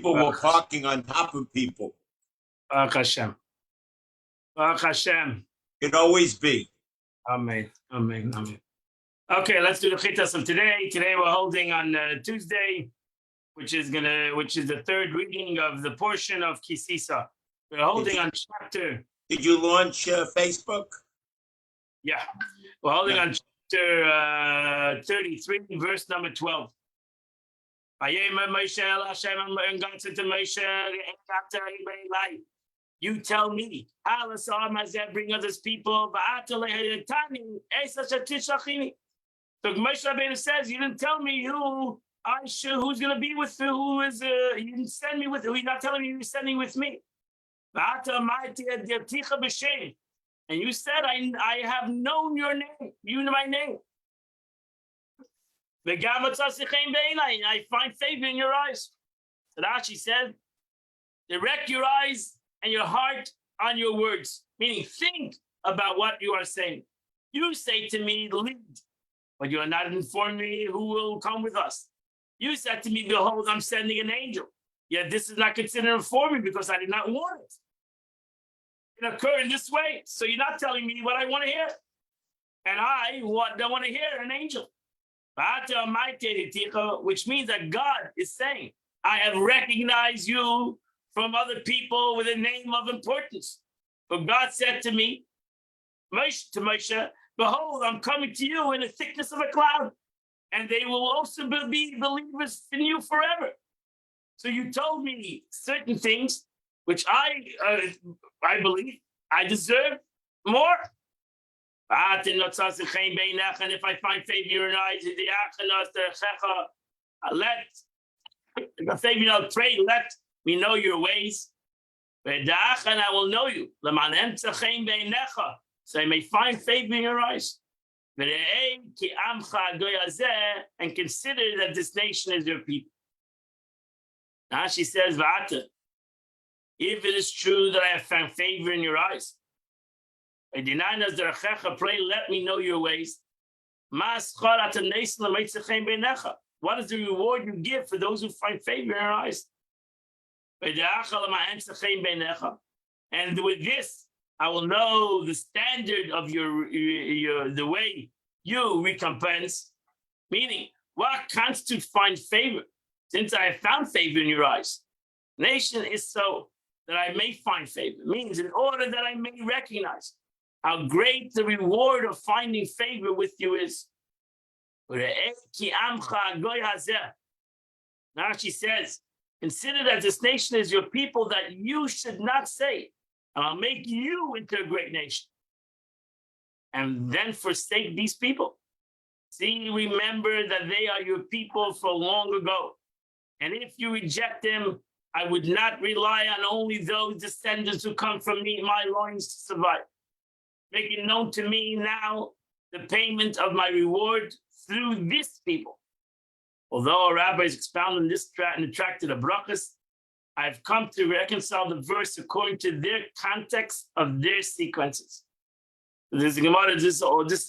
People were parking on top of people. Baruch Hashem. Baruch Hashem. It'd always be. Amen. Amen. Amen. Okay, let's do the chitas of today. Today we're holding on Tuesday, which is the third reading of the portion of Kisisa. We're holding on chapter. Did you launch Facebook? Yeah, we're holding on chapter 33, verse number 12. And God said to Moshe, you tell me, bring others people. So Moshe Rabbeinu says, you didn't tell me who's going to be with who is, you didn't send me with, you're not telling me you're sending with me. And you said, I have known your name, you know my name. I find favor in your eyes. So Rashi said, direct your eyes and your heart on your words, meaning think about what you are saying. You say to me, lead, but you are not informing me who will come with us. You said to me, behold, I'm sending an angel. Yet this is not considered informing because I did not want it. It occurred in this way. So you're not telling me what I want to hear. And I don't want to hear an angel. Which means that God is saying, I have recognized you from other people with a name of importance. But God said to me, to Moshe, behold, I'm coming to you in the thickness of a cloud, and they will also be believers in you forever. So you told me certain things, which I believe I deserve more. And if I find favor in your eyes, pray, let me know your ways. And I will know you. So I may find favor in your eyes. And consider that this nation is your people. Now she says, if it is true that I have found favor in your eyes, pray, let me know your ways. What is the reward you give for those who find favor in your eyes? And with this, I will know the standard of the way you recompense. Meaning, what constitutes find favor? Since I have found favor in your eyes, nation is so that I may find favor. It means in order that I may recognize how great the reward of finding favor with you is. Now she says, consider that this nation is your people, that you should not say, I'll make you into a great nation, and then forsake these people. See, remember that they are your people from long ago. And if you reject them, I would not rely on only those descendants who come from me, my loins, to survive. Make it known to me now the payment of my reward through this people. Although our rabbis expound on this in the Tractate of Brachos, I've come to reconcile the verse according to their context of their sequences. This Gemara, this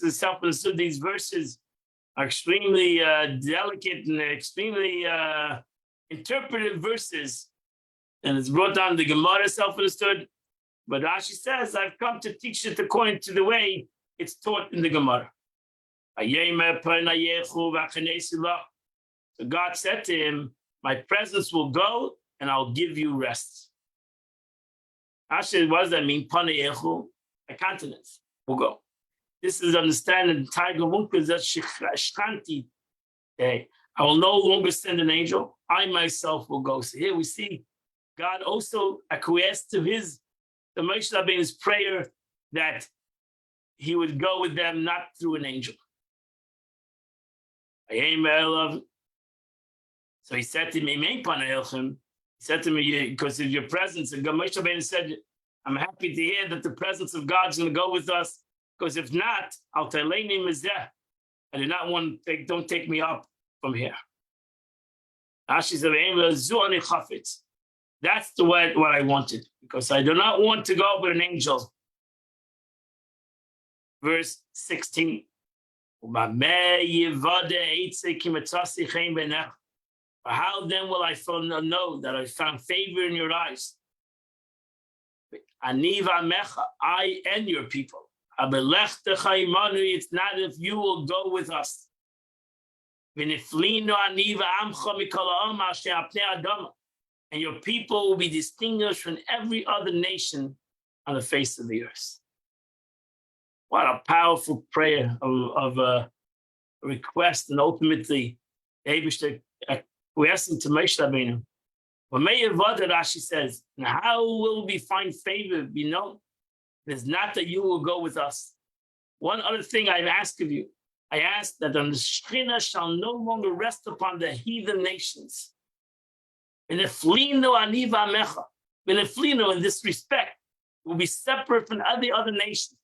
is self-understood. These verses are extremely delicate and extremely interpretive verses. And it's brought down the Gemara self-understood. But Rashi says, I've come to teach it according to the way it's taught in the Gemara. So God said to him, my presence will go and I'll give you rest. Actually, what does that mean? A continent will go. This is understanding Tiger Munkus that Shkanti. I will no longer send an angel. I myself will go. So here we see God also acquiesced to the Moshe Rabbeinu's prayer that he would go with them, not through an angel. So he said to me, he said to me, because of your presence, and Moshe Rabbeinu said, I'm happy to hear that the presence of God is going to go with us, because if not, I'll tell you, I do not want, don't take me up from here. Rashi said, that's what I wanted, because I do not want to go with an angel. Verse 16. How then will I know that I found favor in your eyes? Aniva mecha, I and your people. It's not if you will go with us. And your people will be distinguished from every other nation on the face of the earth. What a powerful prayer of a request, and ultimately, Abishter acquiescing to Moshe Rabbeinu. But Me'evada, Rashi says, and how will we find favor be known? It is not that you will go with us. One other thing I ask of you, I ask that the Shekhinah shall no longer rest upon the heathen nations. In this respect, will be separate from the other nations.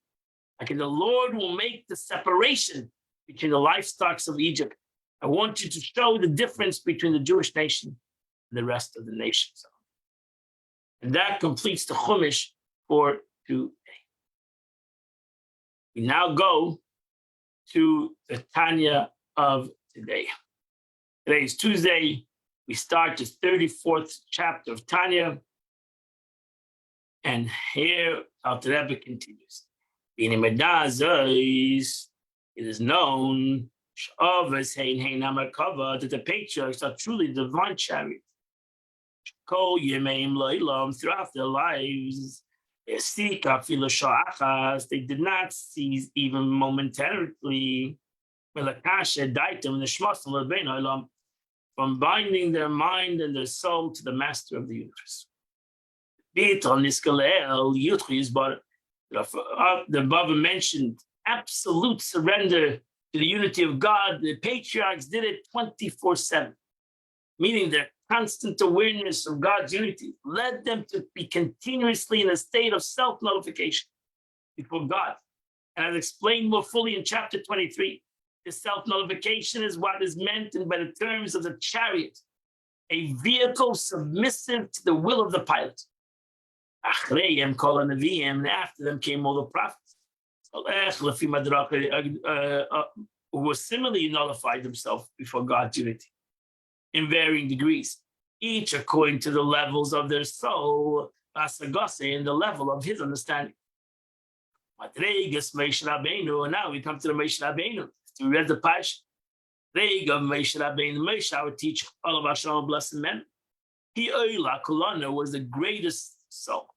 Like the Lord will make the separation between the livestocks of Egypt. I want you to show the difference between the Jewish nation and the rest of the nations. And that completes the Chumash for today. We now go to the Tanya of today. Today is Tuesday. We start the 34th chapter of Tanya. And here, Alter Rebbe continues. It is known that the patriarchs are truly divine chariots. Throughout their lives, they did not cease even momentarily from binding their mind and their soul to the master of the universe. The Baba mentioned absolute surrender to the unity of God. The patriarchs did it 24/7, meaning their constant awareness of God's unity led them to be continuously in a state of self-nullification before God. And as explained more fully in chapter 23, this self-nullification is what is meant by the terms of the chariot, a vehicle submissive to the will of the pilot. And after them came all the prophets, who were similarly nullified themselves before God's unity in varying degrees, each according to the levels of their soul, and the level of his understanding. And now we come to the Moshe Rabbeinu. We read the Parsha. Moshe our teacher, all of our blessed men. He was the greatest soul.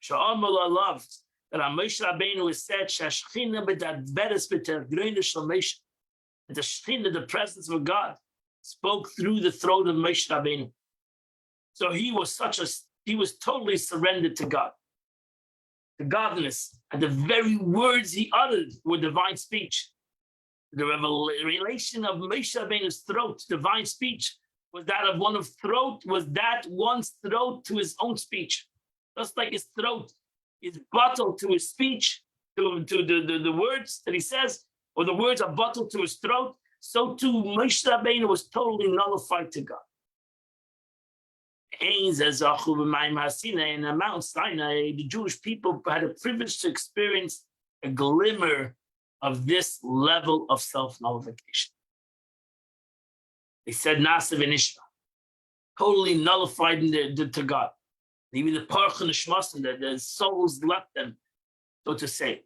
Sha'amala loved that Moshe Rabbeinu is said, that the Shekhinah, the presence of God, spoke through the throat of Moshe Rabbeinu. So he was totally surrendered to God, to godliness, and the very words he uttered were divine speech. The revelation of Moshe Rabbeinu's throat, divine speech, was that of one's throat to his own speech. Just like his throat is bottled to his speech, to the words that he says, or the words are bottled to his throat, so too Moshe Rabbeinu was totally nullified to God. In Mount Sinai, the Jewish people had a privilege to experience a glimmer of this level of self-nullification. They said Nasiv and Ishma, totally nullified to God. Even the Parch and the Shmasim, the souls left them, so to say.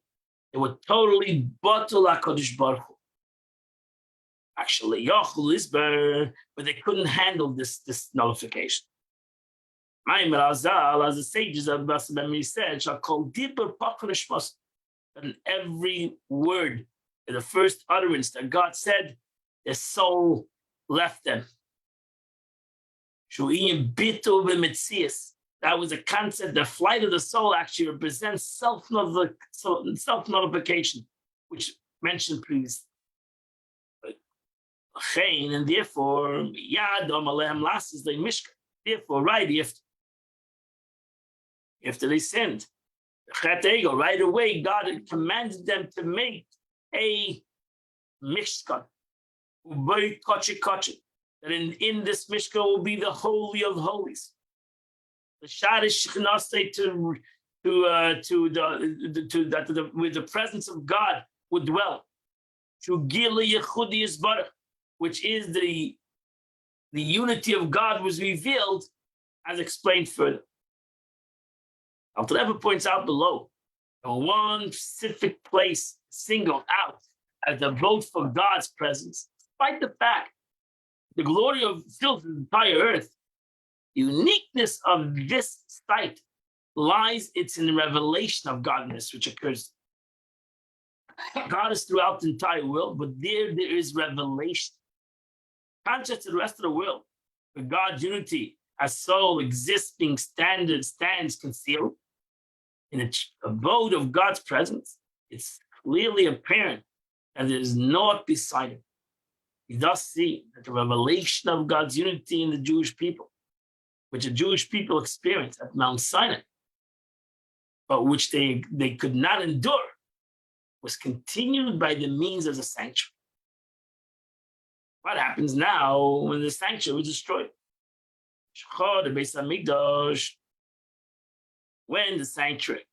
They were totally batul HaKadosh Baruch Hu. Actually, Yachul Isber, but they couldn't handle this nullification. Ma'im Razal, as the sages of Basa Bemri said, shall call deeper Parch and Shmasim, and every word, the first utterance that God said, their soul left them. Shu'iyim bitu b'metzias. That was a concept. The flight of the soul actually represents self-nullification, which mentioned previously. And therefore, therefore, right after they sinned, right away, God had commanded them to make a mishkan, that in this mishkan will be the holy of holies. The Shadish Shechinasei with the presence of God would dwell. Which is the the unity of God was revealed, as explained further. Alter Rebbe points out below, one specific place singled out as the abode for God's presence, despite the fact the glory of fills the entire earth. The uniqueness of this site lies it's in the revelation of godness which occurs. God is throughout the entire world, but there is revelation. Contrary to the rest of the world, where God's unity as sole existing standard stands concealed, in the abode of God's presence, it's clearly apparent that there is naught beside him. We thus see that the revelation of God's unity in the Jewish people, which the Jewish people experienced at Mount Sinai, but which they could not endure, was continued by the means of the sanctuary. What happens now when the sanctuary is destroyed? The Beis Hamikdash, when the sanctuary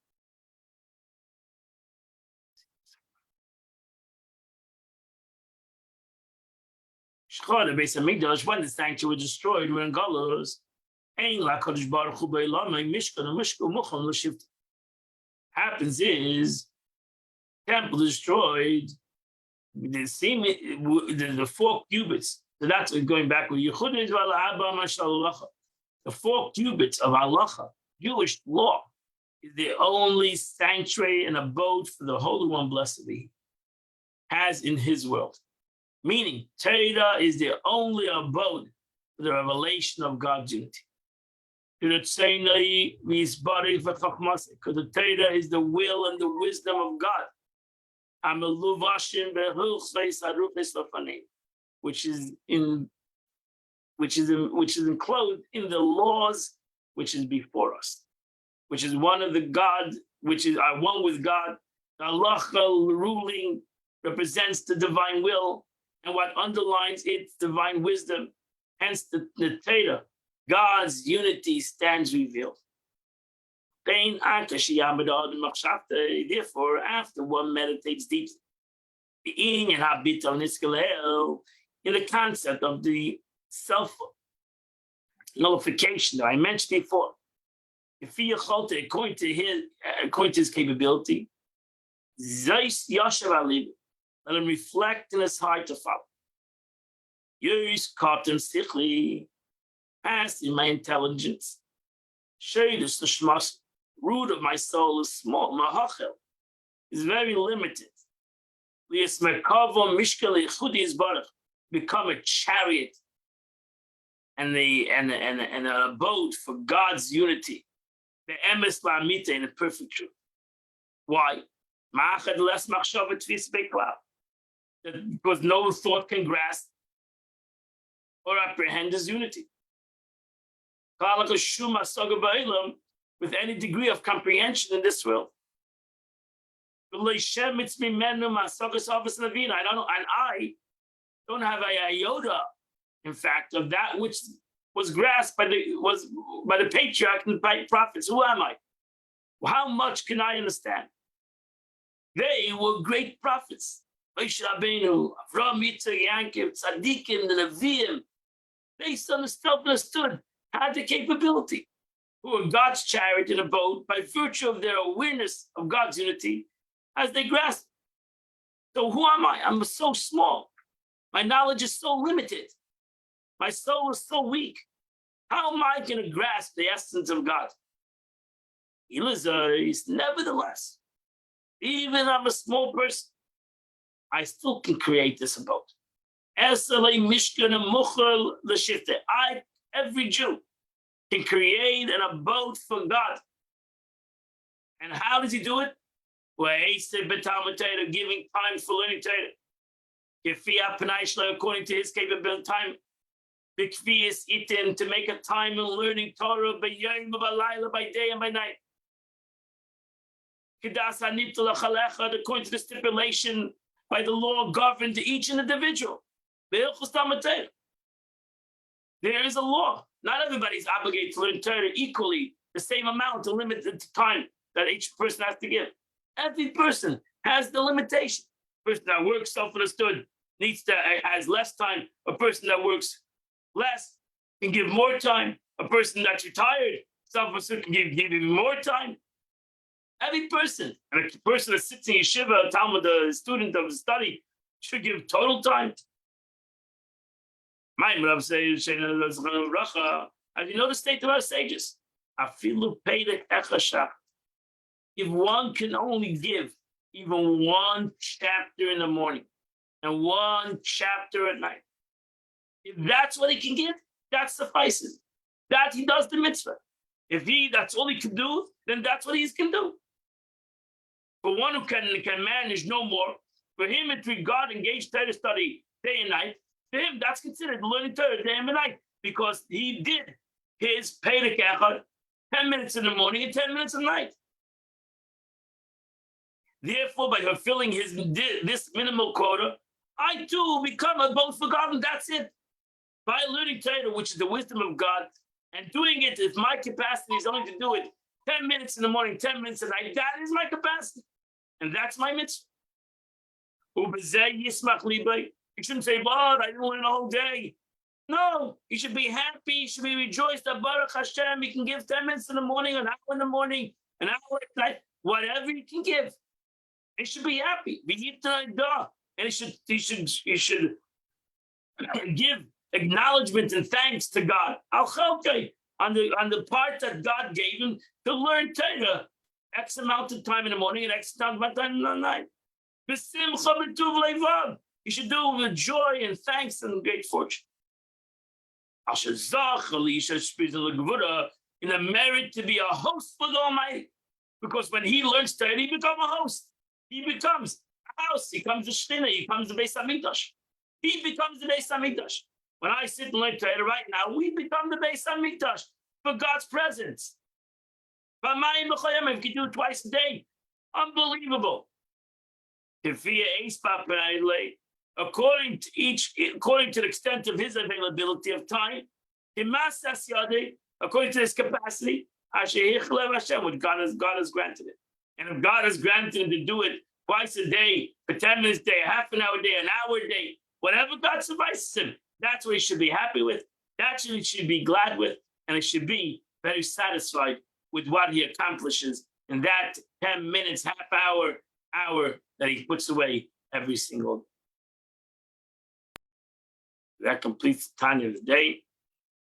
when the sanctuary was destroyed, when Galus, happens is temple destroyed, the 4 cubits. So that's going back with Yehuda is the 4 cubits of halacha, Jewish law, is the only sanctuary and abode for the Holy One, blessed be He, has in His world. Meaning, Torah is the only abode for the revelation of God's unity. Because the Torah is the will and the wisdom of God, which is enclosed in the laws which is before us, which is one of the God, which is our one with God. The halacha ruling represents the divine will, and what underlines its divine wisdom. Hence the Torah, God's unity, stands revealed. Therefore, after one meditates deeply in the concept of the self-nullification that I mentioned before, according to his capability, let him reflect in his heart to follow. Use cotton sickly, pass in my intelligence. Shade is the shmas, root of my soul is small. Mahachel is very limited. Become a chariot and an abode for God's unity. The emes la'amita, in the perfect truth. Why? Because no thought can grasp or apprehend his unity. With any degree of comprehension in this world. I don't know, and I don't have a iota, in fact, of that which was grasped by the patriarch and by prophets. Who am I? How much can I understand? They were great prophets. Moshe Rabbeinu, Avraham, Yitzchak, Yaakov, Tzaddikim, the Nevi'im. They understood, had the capability, who were God's chariot and abode by virtue of their awareness of God's unity as they grasped. So who am I? I'm so small. My knowledge is so limited. My soul is so weak. How am I going to grasp the essence of God? Nevertheless, even I'm a small person, I still can create this abode. Every Jew, can create an abode for God. And how does he do it? Giving time for learning Torah. According to his capability, time. To make a time in learning Torah by day and by night. According to the stipulation by the law governed to each individual. There is a law. Not everybody is obligated to learn Torah equally, the same amount, the limited time that each person has to give. Every person has the limitation. A person that works self-understood has less time. A person that works less, can give more time. A person that's retired, some person can give even more time. Every person, and a person that sits in yeshiva, a Talmud, a student of study, should give total time. My Rav says, as you know the state of our sages, if one can only give even one chapter in the morning and one chapter at night, if that's what he can give, that suffices. That he does the mitzvah. If that's all he can do, then that's what he can do. For one who can manage no more, for him it's regard engaged Torah study day and night. For him, that's considered learning Torah day and night because he did his Perek Echad 10 minutes in the morning and 10 minutes at night. Therefore, by fulfilling this minimal quota, I too will become a both for God, and that's it. By learning Torah, which is the wisdom of God, and doing it, if my capacity is only to do it 10 minutes in the morning, 10 minutes at night, that is my capacity. And that's my mitzvah. You shouldn't say, but I didn't learn the whole day. No, you should be happy. You should be rejoiced that Baruch Hashem, you can give 10 minutes in the morning, an hour in the morning, an hour at night, whatever you can give. You should be happy. And you should give acknowledgement and thanks to God. On the part that God gave him to learn Torah, X amount of time in the morning and X amount of time in the night. You should do with joy and thanks and great fortune. In the merit to be a host for the Almighty. Because when he learns Torah, he becomes a host. He becomes a house. He becomes a shtina. He becomes the Beis Hamikdash. He becomes the Beis Hamikdash. When I sit and learn Torah right now, we become the Beis Hamikdash for God's presence. But if you do it twice a day, unbelievable. According to the extent of his availability of time, according to his capacity, what God has granted it. And if God has granted him to do it twice a day, for 10 minutes a day, half an hour a day, an hour a day, whatever God suffices him, that's what he should be happy with. That's what he should be glad with. And he should be very satisfied with what he accomplishes in that 10 minutes, half hour that he puts away every single day. That completes the time of the day.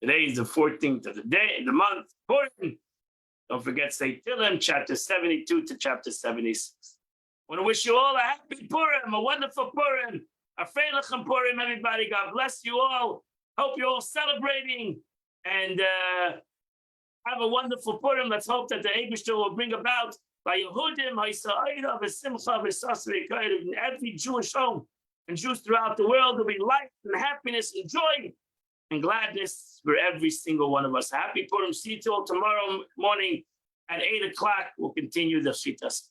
Today is the 14th of the day, the month. Purim. Don't forget, say Tehillim, chapter 72 to chapter 76. I want to wish you all a happy Purim, a wonderful Purim, a Freilichem Purim, everybody. God bless you all. Hope you're all celebrating and have a wonderful Purim. Let's hope that the Eibishter will bring about by Yehudim, Ha'isa'ida, V'simcha, V'sasri, in every Jewish home and Jews throughout the world. There will be life and happiness and joy and gladness for every single one of us. Happy Purim. See you all tomorrow morning at 8 o'clock. We'll continue the Shitas.